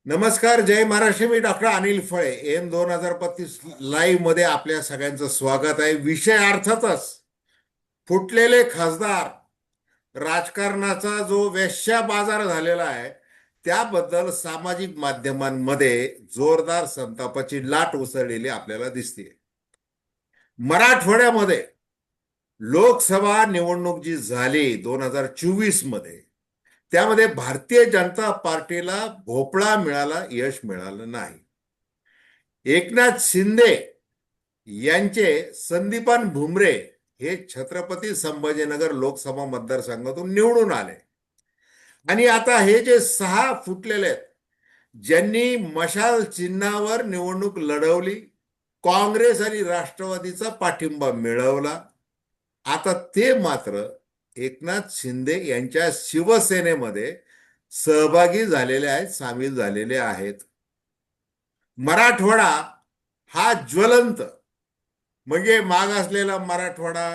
नमस्कार, जय महाराष्ट्र. मी डॉक्टर अनिल फळे. M 2035 live मध्ये आपल्या सगळ्यांचं स्वागत आहे. विषय अर्थातच फुटलेले खासदार, राजकारणाचा जो वेश्या बाजार झालेला आहे त्याबद्दल सामाजिक माध्यमांमध्ये जोरदार संतापाची लाट उसळलेली आपल्याला दिसते. मराठवाड्यामध्ये लोकसभा निवडणूक जी झाली 2024 मध्ये, त्यामध्ये भारतीय जनता पार्टीला भोपळा मिळाला, यश मिळालं नाही. एकनाथ शिंदे यांचे संदीपान भुमरे हे छत्रपती संभाजीनगर लोकसभा मतदारसंघातून निवडून आले. आणि आता हे जे 6 फुटलेले आहेत, ज्यांनी मशाल चिन्हावर निवडणूक लढवली, काँग्रेस आणि राष्ट्रवादीचा पाठिंबा मिळवला, आता ते मात्र एकनाथ शिंदे यांच्या शिवसेनेमध्ये सहभागी झालेले आहेत, सामील झालेले आहेत. मराठवाडा हा ज्वलंत, म्हणजे मागासलेला मराठवाडा,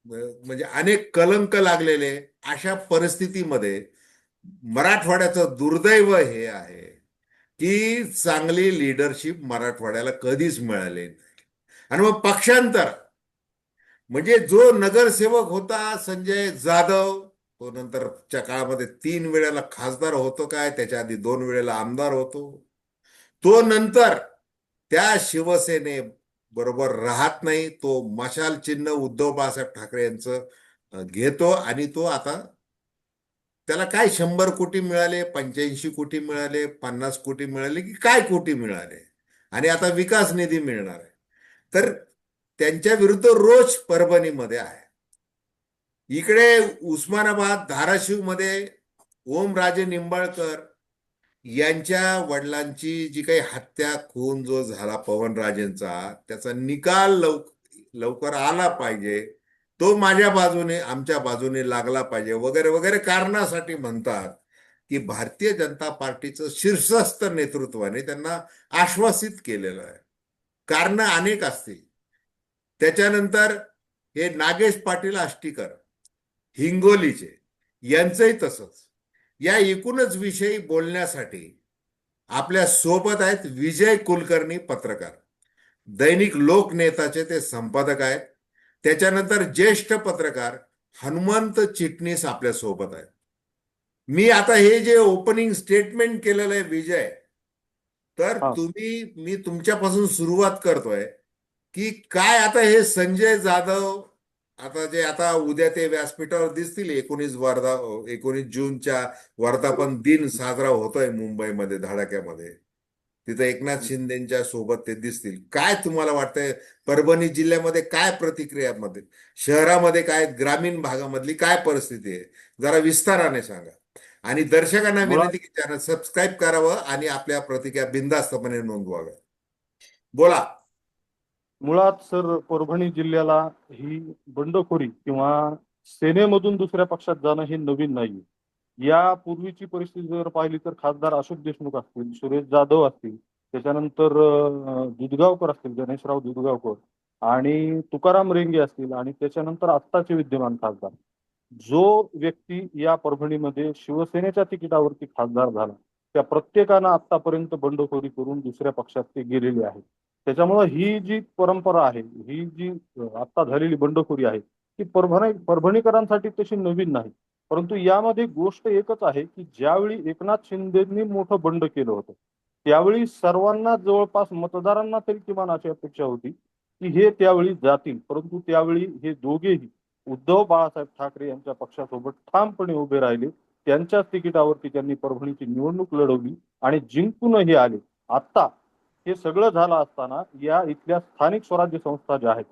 म्हणजे अनेक कलंक लागलेले, अशा परिस्थितीमध्ये मराठवाड्याचं दुर्दैव हे आहे की चांगली लीडरशिप मराठवाड्याला कधीच मिळाली नाही. आणि मग पक्षांतर, म्हणजे जो नगरसेवक होता संजय जाधव, तो नंतरच्या काळामध्ये 3 वेळेला खासदार होतो, काय त्याच्या आधी 2 वेळेला आमदार होतो, तो नंतर त्या शिवसेने बरोबर राहत नाही. तो मशाल चिन्ह उद्धव बाळासाहेब ठाकरे यांचं घेतो आणि तो आता, त्याला काय 100 कोटी मिळाले, 85 कोटी मिळाले, 50 कोटी मिळाले की काय कोटी मिळाले, आणि आता विकास निधी मिळणार आहे. तर त्यांच्या विरुद्ध रोष परभणीमध्ये आहे. इकडे उस्मानाबाद, धाराशिव मध्ये ओमराजे निंबाळकर यांच्या वडिलांची जी काही हत्या, खून जो झाला पवनराजेंचा, त्याचा निकाल लवकर आला पाहिजे, तो माझ्या बाजूने, आमच्या बाजूने लागला पाहिजे, वगैरे वगैरे कारणासाठी म्हणतात की भारतीय जनता पार्टीचं शीर्षस्थ नेतृत्वाने त्यांना आश्वासित केलेलं आहे. कारण अनेक असतील. त्याच्यानंतर हे नागेश पाटील आष्टीकर हिंगोलीचे, यांचंही तसंच. या एकूणच विषयी बोलण्यासाठी आपल्या सोबत आहेत विजय कुलकर्णी, पत्रकार, दैनिक लोकनेताचे ते संपादक आहेत. त्याच्यानंतर ज्येष्ठ पत्रकार हनुमंत चिटणीस आपल्या सोबत आहेत. मी आता हे जे ओपनिंग स्टेटमेंट केलेलं आहे विजय, तर हा मी तुमच्यापासून सुरुवात करतोय की काय आता हे संजय जाधव, आता जे आता उद्या ते व्यासपीठावर दिसतील, 19 जूनच्या वर्धापन दिन साजरा होतोय मुंबईमध्ये धडाक्यामध्ये, तिथं एकनाथ शिंदेच्या सोबत ते दिसतील. काय तुम्हाला वाटतंय, परभणी जिल्ह्यामध्ये काय प्रतिक्रिया, मध्ये शहरामध्ये काय, ग्रामीण भागामधली काय परिस्थिती आहे, जरा विस्ताराने सांगा. आणि दर्शकांना मुळात विनंती की चॅनल सबस्क्राईब करावं आणि आपल्या प्रतिक्रिया बिनधास्तपणे नोंदवाव्या. बोला. मुळात सर, परभणी जिल्ह्याला ही बंडखोरी किंवा सेनेमधून दुसऱ्या पक्षात जाणं हे नवीन नाही. या पूर्वीची परिस्थिती जर पाहिली तर खासदार अशोक देशमुख असतील, सुरेश जाधव असतील, त्याच्यानंतर दुधगावकर असतील, गणेशराव दुधगावकर, आणि तुकाराम रेंगे असतील, आणि त्याच्यानंतर आत्ताचे विद्यमान खासदार, जो व्यक्ती या परभणीमध्ये शिवसेनेच्या तिकिटावरती खासदार झाला, त्या प्रत्येकानं आतापर्यंत बंडखोरी करून दुसऱ्या पक्षात ते गेलेले आहेत. त्याच्यामुळे ही जी परंपरा आहे, ही जी आता झालेली बंडखोरी आहे, ती परभणीकरांसाठी तशी नवीन नाही. परंतु यामध्ये गोष्ट एकच आहे की ज्यावेळी एकनाथ शिंदेंनी मोठं बंड केलं होतं, त्यावेळी सर्वांना, जवळपास मतदारांना तरी किमान अशी अपेक्षा होती की हे त्यावेळी जातील. परंतु त्यावेळी हे दोघेही उद्धव बाळासाहेब ठाकरे यांच्या पक्षासोबत ठामपणे उभे राहिले. त्यांच्याच तिकिटावरती त्यांनी परभणीची निवडणूक लढवली आणि जिंकूनही आले. आता हे सगळं झालं असताना या इथल्या स्थानिक स्वराज्य संस्था ज्या आहेत,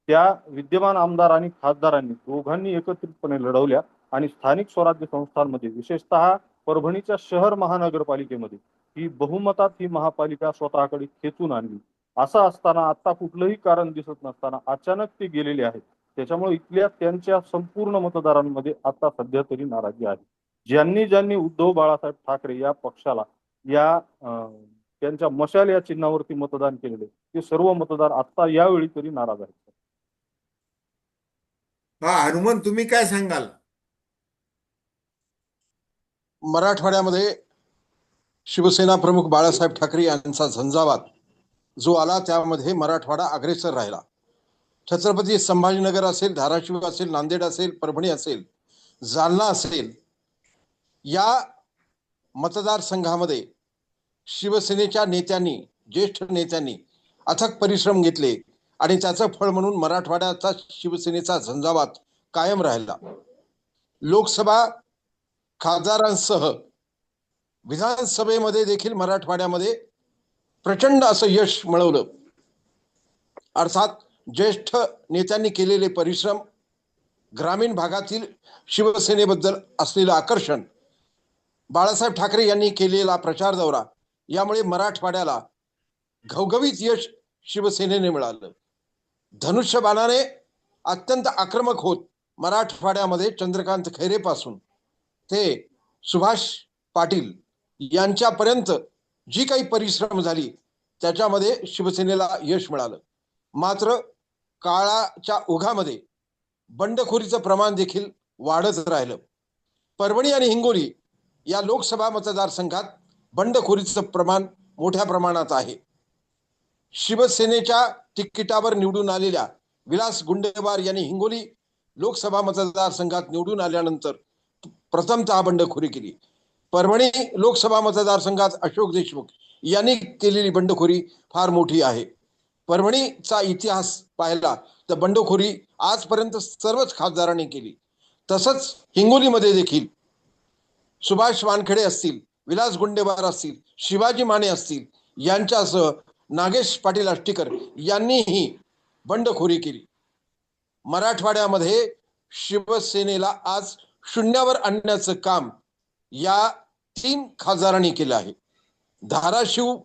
त्या विद्यमान आमदार आणि खासदारांनी दोघांनी एकत्रितपणे लढवल्या आणि स्थानिक स्वराज्य संस्थांमध्ये, विशेषतः परभणीच्या शहर महानगरपालिकेमध्ये, ही बहुमतात ही महापालिका स्वतःकडे खेचून आणली. असं असताना, आता कुठलंही कारण दिसत नसताना अचानक ते गेलेले आहेत. त्याच्यामुळे इथल्या त्यांच्या संपूर्ण मतदारांमध्ये आता सध्या तरी नाराजी आहे. ज्यांनी ज्यांनी उद्धव बाळासाहेब ठाकरे या पक्षाला, या त्यांच्या मशाल या चिन्हावरती मतदान केलेले, ते सर्व मतदार आता यावेळी तरी नाराज आहेत. हा, हनुमंत, तुम्ही काय सांगाल? मराठवाड्यामध्ये शिवसेना प्रमुख बाळासाहेब ठाकरे यांचा झंझावात जो आला त्यामध्ये मराठवाडा अग्रेसर राहिला. छत्रपती संभाजीनगर असेल, धाराशिव असेल, नांदेड असेल, परभणी असेल, जालना असेल, या मतदारसंघामध्ये शिवसेनेच्या नेत्यांनी, ज्येष्ठ नेत्यांनी अथक परिश्रम घेतले आणि त्याचं फळ म्हणून मराठवाड्याचा शिवसेनेचा झंझावात कायम राहिला. लोकसभा खासदारांसह विधानसभेमध्ये देखील मराठवाड्यामध्ये प्रचंड असं यश मिळवलं. अर्थात ज्येष्ठ नेत्यांनी केलेले परिश्रम, ग्रामीण भागातील शिवसेनेबद्दल असलेलं आकर्षण, बाळासाहेब ठाकरे यांनी केलेला प्रचार दौरा, यामुळे मराठवाड्याला घवघवीत यश शिवसेनेने मिळालं. धनुष्यबाणाने अत्यंत आक्रमक होत मराठवाड्यामध्ये चंद्रकांत खैरेपासून ते सुभाष पाटील यांच्यापर्यंत जी काही परिश्रम झाली त्याच्यामध्ये शिवसेनेला यश मिळालं. मात्र काळाच्या ओघामध्ये बंडखोरीचं प्रमाण देखील वाढत राहिलं. परभणी आणि हिंगोली या लोकसभा मतदारसंघात बंडखोरीचं प्रमाण मोठ्या प्रमाणात आहे. शिवसेनेच्या तिकिटावर निवडून आलेल्या विलास गुंडेवार यांनी हिंगोली लोकसभा मतदारसंघात निवडून आल्यानंतर प्रथमतः बंडखोरी केली. परभणी लोकसभा मतदारसंघात अशोक देशमुख यांनी केलेली बंडखोरी फार मोठी आहे. परभणीचा इतिहास पाहिला तर बंडखोरी आजपर्यंत सर्वच खासदारांनी केली. तसंच हिंगोलीमध्ये देखील सुभाष वानखेडे असतील, विलास गुंडेवार असतील, शिवाजी माने असतील, यांच्यासह नागेश पाटील आष्टीकर यांनीही बंडखोरी केली. मराठवाड्यामध्ये शिवसेनेला आज शून्यावर आणण्याचं काम या 3 खासदारांनी केलं आहे. धाराशिव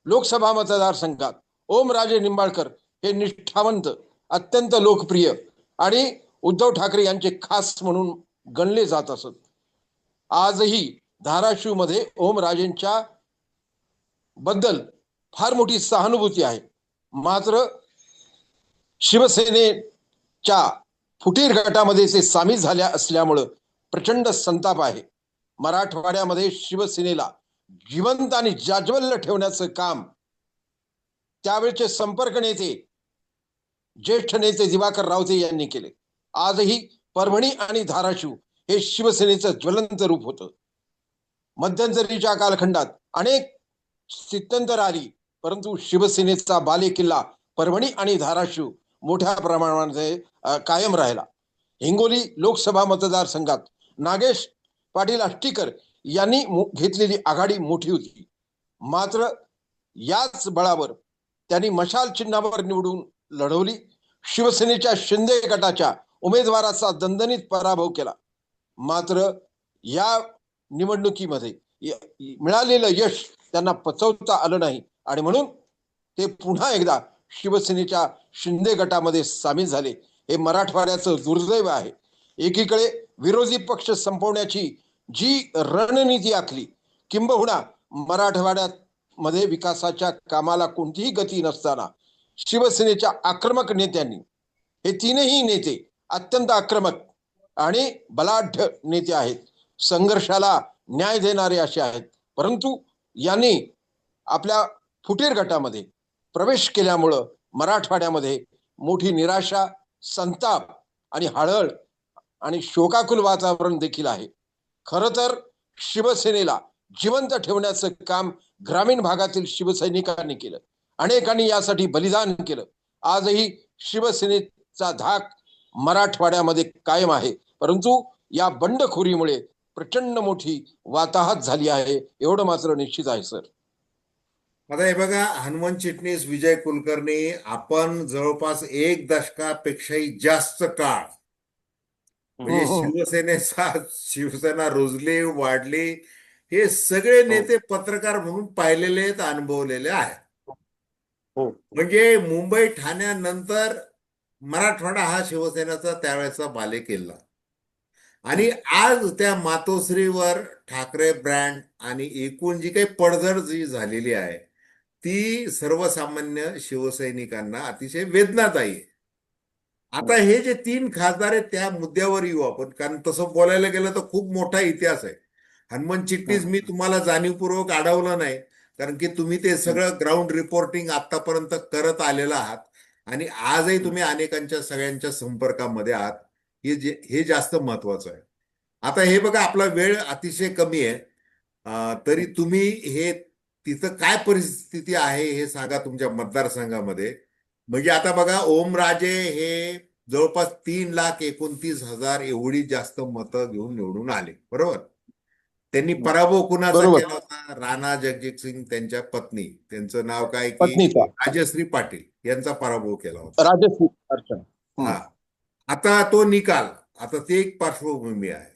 लोकसभा मतदारसंघात ओमराजे निंबाळकर हे निष्ठावंत, अत्यंत लोकप्रिय आणि उद्धव ठाकरे यांचे खास म्हणून गणले जात असत. आजही धाराशिवमध्ये ओमराजेंच्या बद्दल फार मोठी सहानुभूती आहे. मात्र शिवसेनेच्या फुटीर गटामध्ये ते सामील झाल्या असल्यामुळं प्रचंड संताप आहे. मराठवाड्यामध्ये शिवसेनेला जिवंत आणि जाज्वल्य ठेवण्याचं काम त्यावेळचे संपर्क नेते, ज्येष्ठ नेते दिवाकर रावते यांनी केले. आजही परभणी आणि धाराशिव हे शिवसेनेचं ज्वलंत रूप होतं. मध्यंतरीच्या कालखंडात अनेक स्थित्यंतर आली, परंतु शिवसेनेचा बालेकिल्ला परभणी आणि धाराशिव मोठ्या प्रमाणामध्ये कायम राहिला. हिंगोली लोकसभा मतदारसंघात नागेश पाटील आष्टीकर यांनी घेतलेली आघाडी मोठी होती. मात्र याच बळावर त्यांनी मशाल चिन्हावर निवडून लढवली. शिवसेनेच्या शिंदे गटाच्या उमेदवाराचा दणदणीत पराभव केला. मात्र या निवडणुकीमध्ये मिळालेलं यश त्यांना पचवता आलं नाही आणि म्हणून ते पुन्हा एकदा शिवसेनेच्या शिंदे गटामध्ये सामील झाले. हे मराठवाड्याचं दुर्दैव आहे. एकीकडे विरोधी पक्ष संपवण्याची जी रणनीती आखली, किंबहुना मराठवाड्यात मध्ये विकासाच्या कामाला कोणतीही गती नसताना शिवसेनेच्या आक्रमक नेत्यांनी, हे 3ही नेते अत्यंत आक्रमक आणि बलाढ्य नेते आहेत, संघर्षाला न्याय देणारे असे आहेत, परंतु यांनी आपल्या फुटीर गटामध्ये प्रवेश केल्यामुळं मराठवाड्यामध्ये मोठी निराशा, संताप आणि हळहळ आणि शोकाकुल वातावरण देखील आहे. खरं तर शिवसेनेला जिवंत ठेवण्याचं काम ग्रामीण भागातील शिवसैनिकांनी केलं. अनेकांनी यासाठी बलिदान केलं. आजही शिवसेनेचा धाक मराठवाड्यामध्ये कायम आहे, परंतु या बंडखोरीमुळे प्रचंड मोठी वाताहत झाली आहे, एवढं मात्र निश्चित आहे सर. आता हे बघा, हनुमंत चिटणीस, विजय कुलकर्णी, आपण जवळपास 1 दशकापेक्षाही जास्त काळ म्हणजे शिवसेना रुजली, वाढली, हे सगळे नेते पत्रकार म्हणून पाहिलेले आहेत, अनुभवलेले आहेत. म्हणजे मुंबई ठाण्यानंतर मराठवाडा हा शिवसेनेचा त्यावेळेचा बालेकिल्ला. आणि आज त्या मातोश्रीवर ठाकरे ब्रँड आणि एकूण जी काही पडझड जी झालेली आहे ती सर्वसामान्य शिवसैनिकांना अतिशय वेदनादायी आहे. आता हे जे 3 खासदार आहेत त्या मुद्द्यावर येऊ आपण, कारण तसं बोलायला गेलं तर खूप मोठा इतिहास आहे. हनुमान चिटणीस मी तुम्हाला जाणीवपूर्वक अडवलं नाही, कारण की तुम्ही ते सगळं ग्राउंड रिपोर्टिंग आतापर्यंत करत आलेला आहात आणि आजही तुम्ही अनेकांच्या सगळ्यांच्या संपर्कामध्ये आहात. हे जास्त महत्वाचं आहे. आता हे बघा, आपला वेळ अतिशय कमी आहे. तरी तुम्ही हे तिथं काय परिस्थिती आहे हे सांगा तुमच्या मतदारसंघामध्ये. म्हणजे आता बघा, ओमराजे हे जवळपास 3,29,000 एवढी जास्त मतं घेऊन निवडून आले, बरोबर. त्यांनी पराभव कुणाचा बरोबर. केला होता? राणा जगजित सिंग त्यांच्या पत्नी, त्यांचं नाव काय की पत्नीचा राजश्री पाटील, यांचा पराभव केला होता. राजश्री अर्चना. हा. आता तो निकाल, आता ती एक पार्श्वभूमी आहे.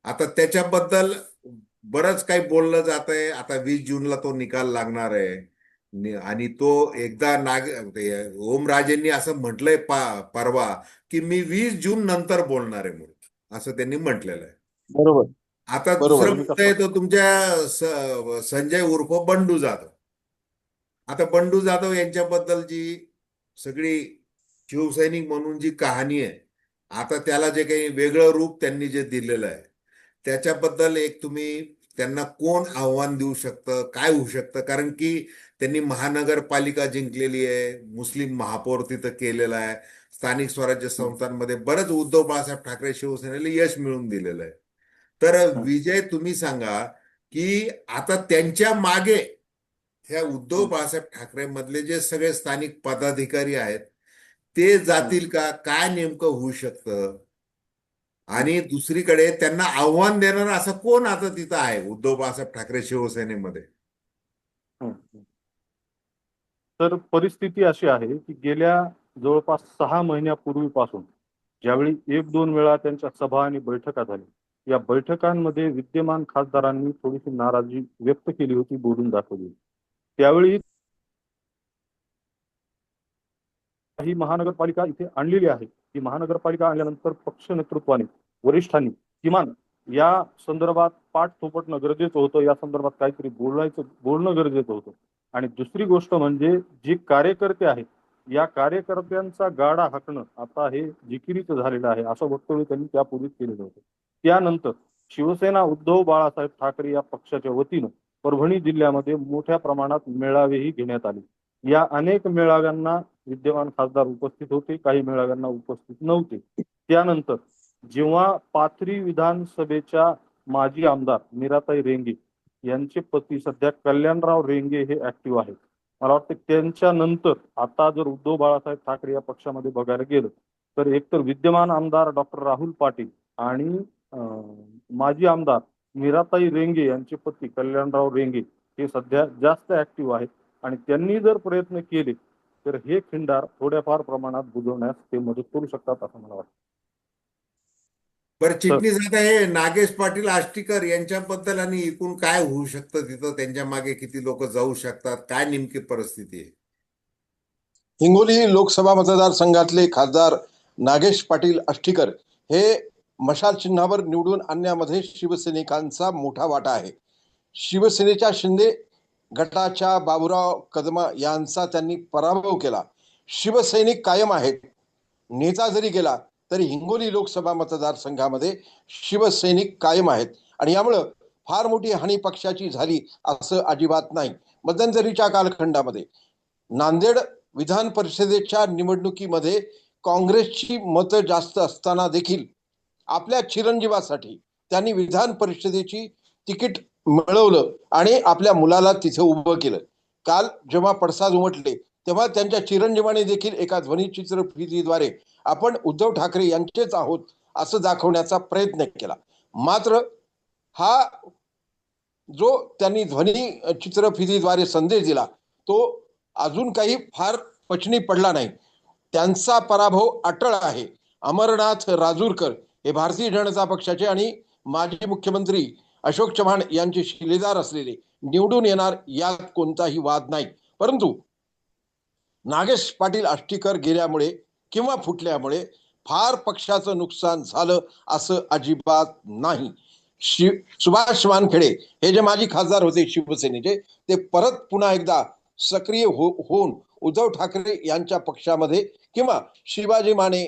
आता त्याच्याबद्दल बरंच काही बोललं जात आहे. आता 20 जूनला तो निकाल लागणार आहे आणि तो एकदा ओमराजेंनी असं म्हटलंय परवा की मी 20 जून नंतर बोलणार आहे म्हणून, असं त्यांनी म्हटलेलं आहे. बरोबर. आता बरोबर. दुसरं मुद्दा येतो तुमच्या संजय उर्फ बंडू जाधव. आता बंडू जाधव यांच्याबद्दल जी सगळी शिवसैनिक म्हणून जी कहाणी आहे, आता त्याला जे काही वेगळं रूप त्यांनी जे दिलेलं आहे, त्याच्याबद्दल एक तुम्ही त्यांना कोण आव्हान देऊ शकतं, काय होऊ शकतं? कारण की त्यांनी महानगरपालिका जिंकलेली आहे, मुस्लिम महापौर तिथं केलेला आहे, स्थानिक स्वराज्य संस्थांमध्ये बरंच उद्धव बाळासाहेब ठाकरे शिवसेनेला यश मिळवून दिलेलं आहे. तर विजय, तुम्ही सांगा की आता त्यांच्या मागे ह्या उद्धव बाळासाहेब ठाकरे मधले जे सगळे स्थानिक पदाधिकारी आहेत ते जातील का? काय नेमकं होऊ शकतं? आणि दुसरीकडे त्यांना आव्हान देणारा असं कोण आता तिथं आहे उद्धव बाळासाहेब ठाकरे शिवसेनेमध्ये? तर परिस्थिती अशी आहे की गेल्या जवळपास 6 महिन्यापूर्वीपासून ज्यावेळी 1-2 वेळा त्यांच्या सभा आणि बैठका झाल्या, या बैठकांमध्ये विद्यमान खासदारांनी थोडीशी नाराजी व्यक्त केली होती, बोलून दाखवली. त्यावेळी ही महानगरपालिका इथे आणलेली आहे. ही महानगरपालिका आणल्यानंतर पक्ष नेतृत्वाने, वरिष्ठांनी किमान या संदर्भात पाठ थोपटणं गरजेचं होतं, या संदर्भात काहीतरी बोलणं गरजेचं होतं. आणि दुसरी गोष्ट म्हणजे जे कार्यकर्ते आहेत, या कार्यकर्त्यांचा गाडा हाकणं आता हे जिकिरीचं झालेलं आहे, असं वक्तव्य त्यांनी त्यापूर्वीच केलेलं होतं. त्यानंतर शिवसेना उद्धव बाळासाहेब ठाकरे या पक्षाच्या वतीनं परभणी जिल्ह्यामध्ये मोठ्या प्रमाणात मेळावेही घेण्यात आले. या अनेक मेळाव्यांना विद्यमान खासदार उपस्थित होते, काही मेळाव्यांना उपस्थित नव्हते. त्यानंतर जेव्हा पाथरी विधानसभेच्या माजी आमदार मीराताई रेंगे यांचे पती सध्या कल्याणराव रेंगे हे ऍक्टिव्ह आहेत, मला वाटतं त्यांच्या नंतर आता जर उद्धव बाळासाहेब ठाकरे या पक्षामध्ये बघायला गेलं तर एकतर विद्यमान आमदार डॉक्टर राहुल पाटील आणि माजी आमदार मीराताई रेंगे यांचे पती कल्याणराव रेंगे हे सध्या जास्त ऍक्टिव्ह आहेत आणि त्यांनी जर प्रयत्न केले तर हे खिंडार थोड्याफार प्रमाणात बुजवण्यास ते मदत करू शकतात असं मला वाटतं. बरं चिटणीस, आता हे नागेश पाटील आष्टीकर यांच्याबद्दल आणि एकूण काय होऊ शकतं तिथं? त्यांच्या मागे किती लोक जाऊ शकतात? काय नेमकी परिस्थिती आहे? हिंगोली लोकसभा मतदारसंघातले खासदार नागेश पाटील आष्टीकर हे मशाल चिन्हावर निवडून आणण्यामध्ये शिवसैनिकांचा मोठा वाटा आहे. शिवसेनेच्या शिंदे गटाच्या बाबूराव कदम यांचा त्यांनी पराभव केला. शिवसैनिक कायम आहेत. नेता जरी गेला तरी हिंगोली लोकसभा मतदारसंघामध्ये शिवसैनिक कायम आहेत आणि यामुळं फार मोठी हानी पक्षाची झाली असं अजिबात नाही. मध्यंतरीच्या कालखंडामध्ये नांदेड विधान परिषदेच्या निवडणुकीमध्ये काँग्रेसची मतं जास्त असताना देखील आपल्या चिरंजीवासाठी त्यांनी विधान परिषदेची तिकीट मिळवलं आणि आपल्या मुलाला तिथे उभं केलं. काल जेव्हा पडसाद उमटले तेव्हा त्यांच्या चिरंजीवाने देखील एका ध्वनिचित्रफितीद्वारे आपण उद्धव ठाकरे यांचेच आहोत असं दाखवण्याचा प्रयत्न केला. मात्र हा जो त्यांनी ध्वनी चित्रफितीद्वारे संदेश दिला तो अजून काही फार पचनी पडला नाही. त्यांचा पराभव अटळ आहे. अमरनाथ राजूरकर हे भारतीय जनता पक्षाचे आणि माजी मुख्यमंत्री अशोक चव्हाण यांचे शिलेदार असलेले निवडून येणार, यात कोणताही वाद नाही. परंतु नागेश पाटील आष्टीकर गेल्यामुळे किंवा फुटल्यामुळे फार पक्षाचं नुकसान झालं असं अजिबात नाही. सुभाष वानखेडे हे जे माजी खासदार होते शिवसेनेचे, ते परत पुन्हा एकदा सक्रिय होऊन उद्धव ठाकरे यांच्या पक्षामध्ये किंवा शिवाजी माने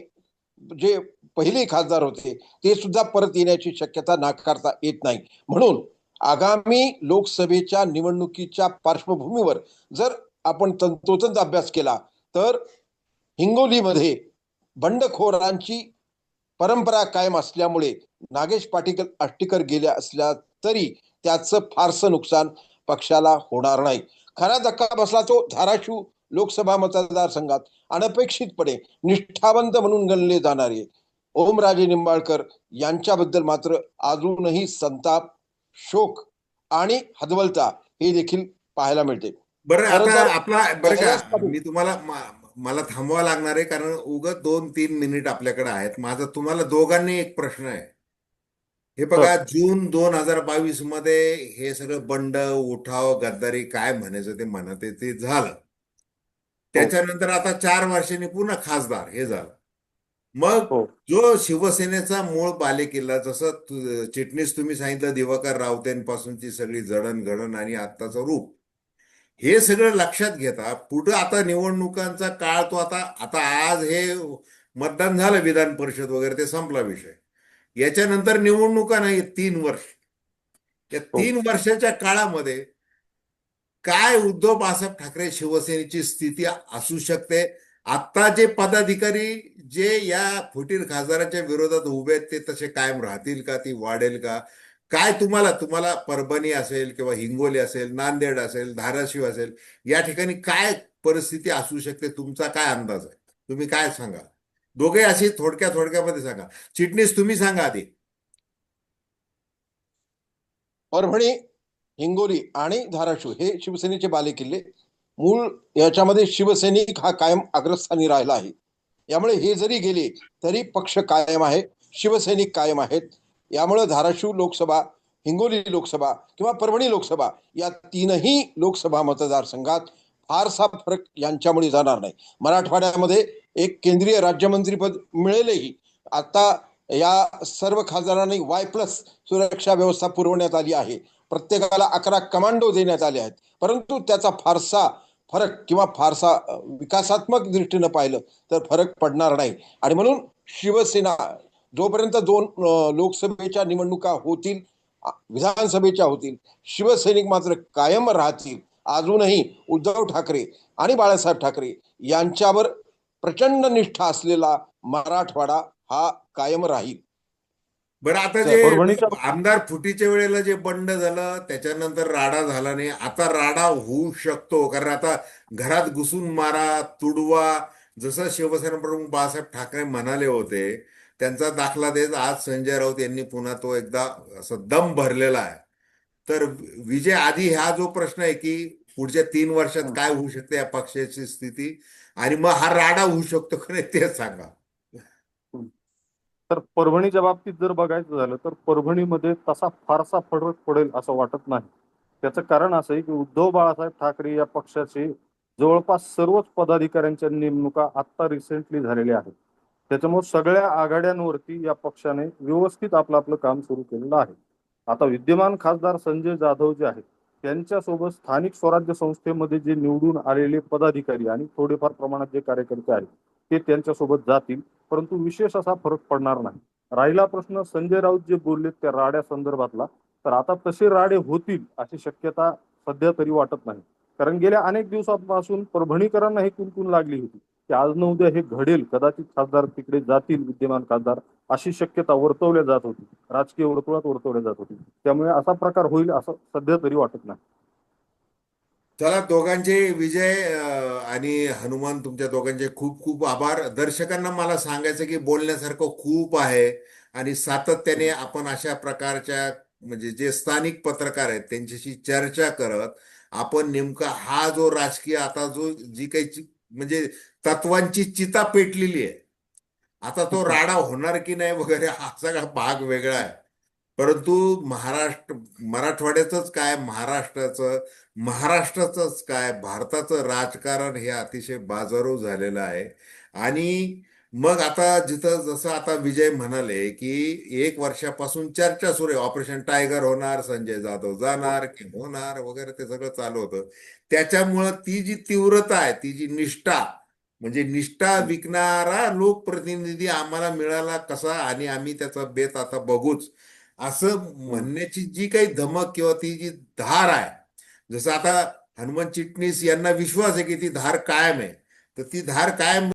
जे पहिले खासदार होते ते सुद्धा परत येण्याची शक्यता नाकारता येत नाही. म्हणून आगामी लोकसभेच्या निवडणुकीच्या पार्श्वभूमीवर जर आपण तंतोतंत अभ्यास केला तर हिंगोलीमध्ये बंडखोरांची परंपरा कायम असल्यामुळे नागेश पाटील आष्टीकर गेल्या असल्या तरी त्याचं फारसं नुकसान पक्षाला होणार नाही. खरा धक्का बसला तो धाराशिव लोकसभा मतदारसंघात. अनपेक्षितपणे निष्ठावंत म्हणून गणले जाणारे ओमराजे निंबाळकर यांच्याबद्दल मात्र अजूनही संताप, शोक आणि हतबलता हे देखील पाहायला मिळते. बरं, खरं आता तर आपला बरं का, कैलास पाटील मी तुम्हाला मला थांबवावं लागणार आहे, कारण उगाच 2-3 मिनिट आपल्याकडे आहेत. माझा तुम्हाला दोघांनी एक प्रश्न आहे. हे बघा, सर जून 2022 मध्ये हे सगळं बंड, उठाव, गद्दारी काय म्हणायचं ते म्हणत आहे ते झालं. हो त्याच्यानंतर आता 4 वर्षांनी पुन्हा खासदार हे झालं. मग हो जो शिवसेनेचा मूळ बालेकिल्ला, जसं चिटणीस तुम्ही सांगितलं, दिवाकर रावतेंपासूनची सगळी जडणघडण आणि आत्ताचं रूप, हे सगळं लक्षात घेता पुढे आता निवडणुकांचा काळ तो आता आता आज हे मतदान झालं, विधान परिषद वगैरे ते संपला विषय. याच्यानंतर निवडणुका नाही, 3 वर्ष. या हो 3 वर्षाच्या काळामध्ये काय उद्धव बाळासाहेब ठाकरे शिवसेनेची स्थिती असू शकते? आता जे पदाधिकारी जे या फुटीर खासदाराच्या विरोधात उभे आहेत ते तसे कायम राहतील का? ती वाढेल का? काय तुम्हाला परभणी असेल किंवा हिंगोली असेल, नांदेड असेल, धाराशिव असेल, या ठिकाणी काय परिस्थिती असू शकते? तुमचा काय अंदाज आहे? तुम्ही काय सांगा? दोघे अशी थोडक्यामध्ये सांगा. चिटणीस तुम्ही सांगा आधी. परभणी, हिंगोली आणि धाराशिव हे शिवसेनेचे बालेकिल्ले. मूळ याच्यामध्ये शिवसैनिक हा कायम अग्रस्थानी राहिला आहे. यामुळे हे जरी गेले तरी पक्ष कायम आहे, शिवसैनिक कायम आहेत. यामुळे धाराशिव लोकसभा, हिंगोली लोकसभा किंवा परभणी लोकसभा या तीनही लोकसभा मतदारसंघात फारसा फरक यांच्यामुळे जाणार नाही. मराठवाड्यामध्ये एक केंद्रीय राज्यमंत्रीपद मिळेलही. आता या सर्व खासदारांनी Y+ सुरक्षा व्यवस्था पुरवण्यात आली आहे. प्रत्येकाला 11 कमांडो देण्यात आले आहेत. परंतु त्याचा फारसा फरक किंवा फारसा विकासात्मक दृष्टीनं पाहिलं तर फरक पडणार नाही. आणि म्हणून शिवसेना जोपर्यंत 2 लोकसभेच्या निवडणुका होतील, विधानसभेच्या होतील, शिवसैनिक मात्र कायम राहतील. अजूनही उद्धव ठाकरे आणि बाळासाहेब ठाकरे यांच्यावर प्रचंड निष्ठा असलेला मराठवाडा हा कायम राहील. बरं, आता जे परभणीच्या आमदार फुटीच्या वेळेला जे बंड झालं त्याच्यानंतर राडा झाला नाही, आता राडा होऊ शकतो. कारण आता घरात घुसून मारा, तुडवा, जसं शिवसेना प्रमुख बाळासाहेब ठाकरे म्हणाले होते, त्यांचा दाखला देत आज संजय राऊत यांनी पुन्हा तो एकदा असं दम भरलेला आहे. तर विजय, आधी हा जो प्रश्न आहे की पुढच्या 3 वर्षात काय होऊ शकते या पक्षाची स्थिती, आणि मग हा राडा होऊ शकतो का नाही ते सांगा. तर परभणीच्या बाबतीत जर बघायचं झालं तर परभणीमध्ये तसा फारसा फरक पडेल असं वाटत नाही. त्याचं कारण असं आहे की उद्धव बाळासाहेब ठाकरे या पक्षाचे जवळपास सर्वच पदाधिकाऱ्यांच्या नेमणुका आत्ता रिसेंटली झालेल्या आहेत. त्याच्यामुळे सगळ्या आघाड्यांवरती या पक्षाने व्यवस्थित आपलं आपलं काम सुरू केलेलं आहे. आता विद्यमान खासदार संजय जाधव जे आहेत त्यांच्यासोबत स्थानिक स्वराज्य संस्थेमध्ये जे निवडून आलेले पदाधिकारी आणि थोडेफार प्रमाणात जे कार्यकर्ते आहेत ते त्यांच्यासोबत जातील, परंतु विशेष असा फरक पडणार नाही. राहिला प्रश्न संजय राऊत जे बोलले त्या राड्या संदर्भातला, तर आता तसे राडे होतील अशी शक्यता सध्या तरी वाटत नाही. कारण गेल्या अनेक दिवसांपासून परभणीकरांना ही कुणकुण लागली होती की आज न उद्या हे घडेल, कदाचित खासदार तिकडे जातील विद्यमान खासदार, अशी शक्यता वर्तवल्या जात होती, राजकीय वर्तुळात वर्तवल्या जात होती. त्यामुळे असा प्रकार होईल असं सध्या तरी वाटत नाही. चला, दोघांचे विजय आणि हनुमान, तुमच्या दोघांचे खूप खूप आभार. दर्शकांना मला सांगायचं की बोलण्यासारखं खूप आहे आणि सातत्याने आपण अशा प्रकारच्या, म्हणजे जे स्थानिक पत्रकार आहेत त्यांच्याशी चर्चा करत आपण नेमका हा जो राजकीय आता जो जी काही म्हणजे तत्वांची चिता पेटलेली आहे, आता तो राडा होणार की नाही वगैरे हा सगळा भाग वेगळा आहे. परंतु मराठवाड्याचंच काय, महाराष्ट्राचंच काय, भारताचं राजकारण हे अतिशय बाजारू झालेलं आहे. आणि मग आता जिथं जसं आता विजय म्हणाले की 1 वर्षापासून चर्चा सुरू आहे, ऑपरेशन टायगर होणार, संजय जाधव जाणार की होणार वगैरे, ते सगळं चालू होतं. त्याच्यामुळं ती जी तीव्रता आहे, ती जी निष्ठा म्हणजे निष्ठा विकणारा लोकप्रतिनिधी आम्हाला मिळाला कसा, आणि आम्ही त्याचा बेत आता बघूच, असं म्हणण्याची जी काही धमक किंवा ती जी धार आहे, जसं आता हनुमान चिटणीस यांना विश्वास आहे की ती धार कायम आहे, तर ती धार कायम